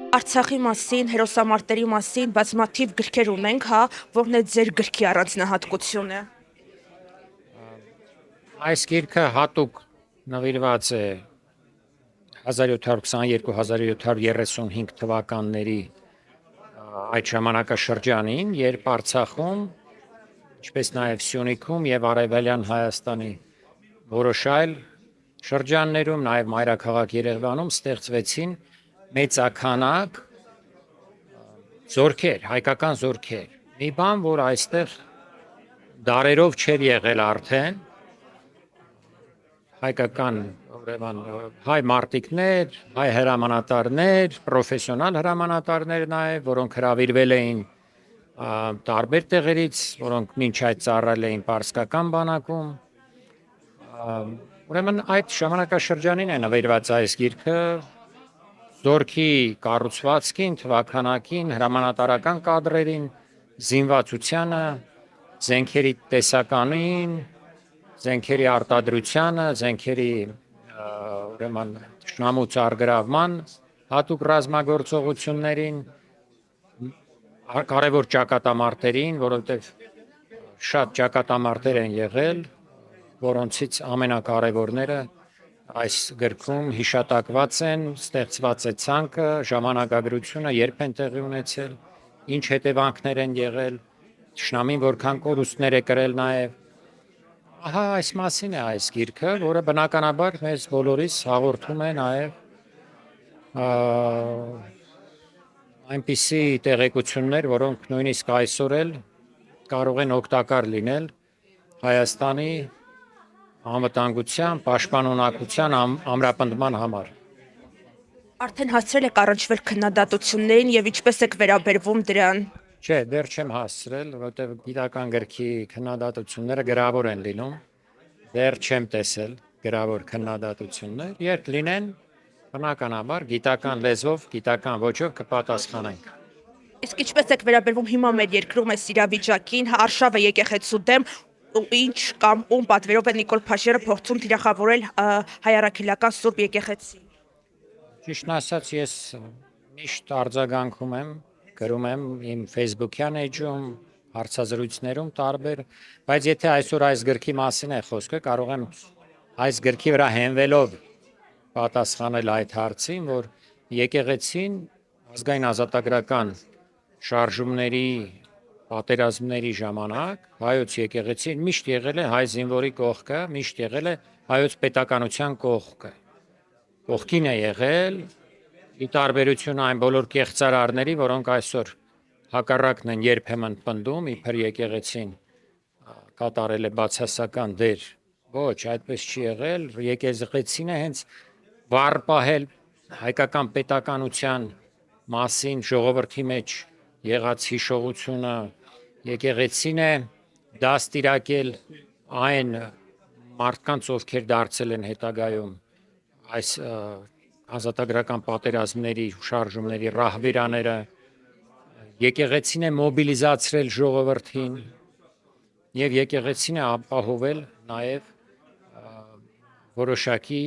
Արցախի մասին, հերոսամարտերի մասին բազմաթիվ գրքեր ունենք, հա, որն է ձեր գրքի առանձնահատկությունը։ Այս գիրքը հատուկ նվիրված է 1722-1735 թվականների այդ ժամանակաշրջանին, երբ Արցախում, ինչպես նաև Սյունիքում եւ Արևելյան Հայաստանի որոշ այլ շրջաններում, նաև մայրաքաղաք Երևանում ստեղծվեցին մեծաքանակ զորքեր, հայկական զորքեր։ Մի բան, որ այստեղ դարերով չէր եղել արդեն, հայկական ուրեմն հայ մարտիկներ, հայ հրամանատարներ, պրոֆեսիոնալ հրամանատարներ նաև, որոնք հրավիրվել էին տարբեր տեղերից, որոնք մինչ այդ ծառայել էին պարսկական բանակում։ Ուրեմն այդ ժամանակաշրջանին է նվիրված այս գիրքը, զորքի կառուցվածքին, թվաքանակին, հրամանատարական կադրերին, զինվածությանը, զենքերի տեսականին, զենքերի արտադրությանը, զենքերի ուրեմն թշնամու ծարգրավման հատուկ ռազմագործողություններին, կարևոր ճակատամարտերին, որովհետև շատ ճակատամարտեր են եղել, որոնցից ամենակարևորները այս գրքում հիշատակված են, ստեղծված է ցանկը, ժամանակագրությունը, երբ են տեղի ունեցել, ինչ հետևանքներ են եղել, թշնամին որքան կորուստներ է կրել նաև։ Ահա այս մասին է այս գիրքը, որը բնականաբար մեզ բոլորիս հաղորդում է նաև այնպիսի տեղեկություններ, որոնք նույնիսկ այսօր էլ կարող են օգտակար լինել Հայաստանի անվտանգության, պաշտպանունակության ամրապնդման համար։ Արդեն հասցրել եք առնչվել քննադատություններին եւ ինչպես եք վերաբերվում դրան։ Չէ, դեռ չեմ հասցրել, որովհետև գիտական գրքի քննադատությունները գրավոր են լինում։ Դեռ չեմ տեսել գրավոր քննադատություններ, երբ լինեն, բնականաբար գիտական լեզվով, գիտական ոճով կպատասխանենք։ Իսկ ինչպես եք վերաբերվում հիմա մեր երկրում այս իրավիճակին, հա, արշավը եկեղեցու դեմ, ինչ կամ ում պատվերով է Նիկոլ Փաշինյանը փորձում թիրախավորել հայ առաքելական Սուրբ եկեղեցին։ Ճիշտն ասած, ես միշտ արձագանքում եմ, գրում եմ իմ Facebook-յան էջում, հարցազրույցներում տարբեր, բայց եթե այսօր այս գրքի մասին է խոսքը, կարող եմ այս գրքի վրա հենվելով պատասխանել այդ հարցին, որ եկեղեցին ազգային ազատագրական շարժումների, պատերազմների ժամանակ հայոց եկեղեցին միշտ եղել է հայ զինվորի կողքը, միշտ եղել է հայոց պետականության կողքը։ Կողքին է եղել, ի տարբերություն այն բոլոր կեղծարարների, որոնք այսօր հակառակն են երբեմն պնդում, իբր եկեղեցին կատարել է բացասական դեր։ Ոչ, այդպես չի եղել, եկեղեցին է հենց վառ պահել հայկական պետականության մասին ժողովրդի մեջ եղած հիշողությունը, եկեղեցին է դաստիարակել այն մարդկանց, ովքեր դարձել են հետագայում այս ազատագրական պատերազմների շարժումների ռահվիրաները, եկեղեցին է մոբիլիզացրել ժողովրդին եւ եկեղեցին է ապահովել նաեւ որոշակի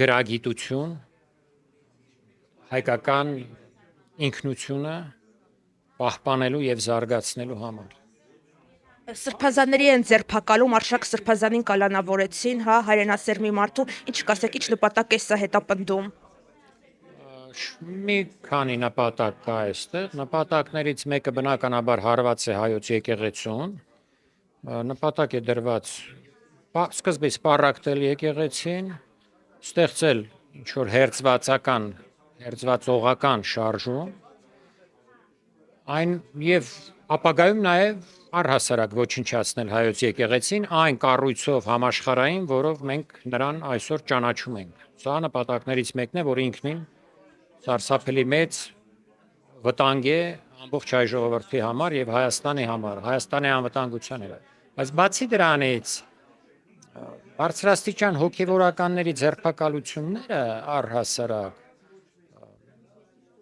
գրագիտություն, հայկական ինքնությունը պահպանելու եւ զարգացնելու համար։ Սրբազանների են ձերբակալում, Արշակ Սրբազանին կալանավորեցին, հա, հայրենասեր մի մարդու, ինչ կասեք, ինչ նպատակ է սա հետապնդում։ Մի քանի նպատակ կա այստեղ, նպատակներից մեկը բնականաբար հարված է հայոց եկեղեցուն, նպատակ է դրված սկզբից պառակտել եկեղեցին, ստեղծել ինչ-որ հերձվածողական շարժում, այն եւ ապագայում նաեւ առհասարակ ոչնչացնել հայոց եկեղեցին այն կառույցով համաշխարհային, որով մենք նրան այսօր ճանաչում ենք։ Սա նպատակներից մեկն է, որ ինքնին սարսափելի մեծ վտանգ է ամբողջ հայ ժողովրդի համար եւ Հայաստանի համար, Հայաստանի անվտանգության համար։ Բայց բացի դրանից բարձրաստիճան հոգևորականների ձերբակալությունները առհասարակ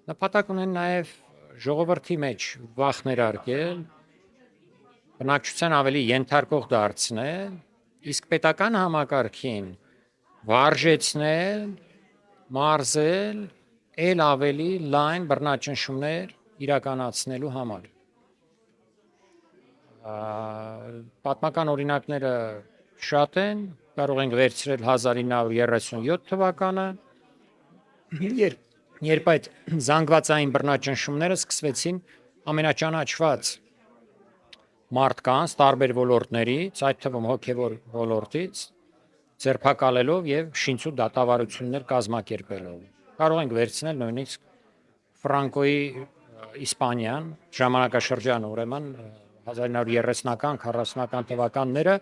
նպատակ ունեն նաեւ ժողովրդի մեջ վախ ներարկել, բնակչության ավելի ենթարկող դարձնել, իսկ պետական համակարգին վարժեցնել, մարզել, ել ավելի լայն բռնաճնշումներ իրականացնելու համար։ Պատմական օրինակները շատ են, կարող ենք վերցրել 1937 թվականը, երբ այդ զանգվածային բռնաճնշումները սկսվեցին ամենաճանաչված մարդկանց տարբեր ոլորտներից, այդ թվում հոգևոր ոլորտից, ձերբակալելով եւ շինցու դատավարություններ կազմակերպելով։ Կարող ենք վերցնել նույնիսկ Ֆրանկոյի Իսպանիան ժամանակաշրջանը, ուրեմն 1930-ական, 40-ական թվականները,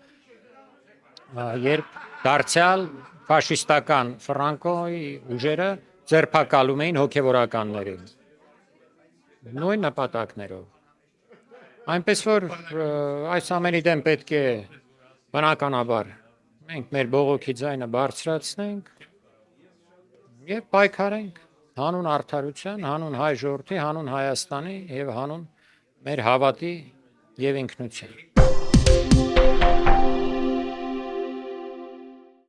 երբ դարձյալ ֆաշիստական Ֆրանկոյի ուժերը ձերբակալում էին հոգևորականներին նույն նպատակներով։ Այնպես որ այս ամենի դեմ պետք է բնականաբար մենք մեր բողոքի ձայնը բարձրացնենք եւ պայքարենք հանուն արդարության, հանուն հայ ժողովրդի, հանուն Հայաստանի եւ հանուն մեր հավատի եւ ինքնության։